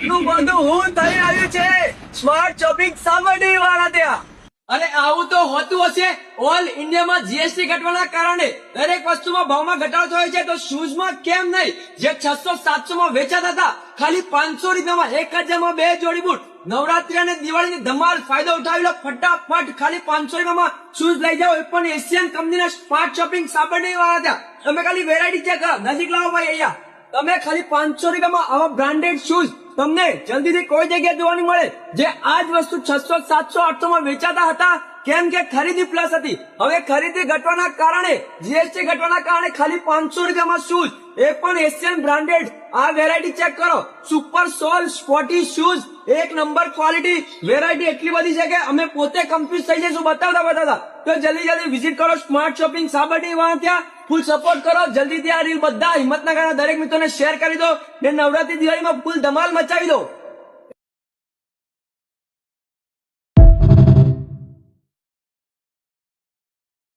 આટલું બધું હું થઈ આવ્યું છે સ્માર્ટ શોપિંગ સામાન્ય વાળા ત્યાં। અને આવું તો હોતું હશે। ઓલ ઇન્ડિયામાં જીએસટી ઘટવાના કારણે દરેક વસ્તુમાં ભાવમાં ઘટાડો થયો છે, તો શૂઝમાં કેમ નહીં? જે 600-700 માં વેચાતા હતા ખાલી 500 રૂપિયામાં 1000 માં 2 જોડી બૂટ। નવરાત્રી અને દિવાળીની ધમાલ ફાયદો ઉઠાવી લો ફટાફટ। ખાલી 500 રૂપિયામાં શૂઝ લઈ જાઓ, એ પણ એશિયન કંપનીના સ્માર્ટ શોપિંગ સાબરડી વાળા ત્યાં। તમે ખાલી વેરાયટી ચેક કરો, નજીક લાવો ભાઈ અહીંયા। તમે ખાલી 500 રૂપિયામાં આવા બ્રાન્ડેડ શૂઝ તમને જલ્દીથી કોઈ જગ્યાએ જોવા નહીં મળે। જે આ જ વસ્તુ 600, 700, 800 માં વેચાતા હતા, કેમ કે ખરીદી પ્લસ હતી। હવે ખરીદી ઘટવાના કારણે, જીએસટી ઘટવાના કારણે ખાલી 500 રૂપિયામાં શૂઝ, એ પણ એશિયન બ્રાન્ડેડ। આ વેરાયટી ચેક કરો, સુપર સોલ સ્પોર્ટી શૂઝ, એક નંબર ક્વોલિટી। વેરાયટી એટલી બધી છે કે અમે પોતે કન્ફ્યુઝ થઈ જઈશું બતાવતા। તો જલ્દી વિઝિટ કરો સ્માર્ટ શોપિંગ સાબરડી વાળા ત્યાં। ફૂલ સપોર્ટ કરો, જલ્દીથી આ રીલ બધા હિંમતનગરના દરેક મિત્રોને શેર કરી દો ને નવરાત્રી દિવાળીમાં ફૂલ ધમાલ મચાવી દો।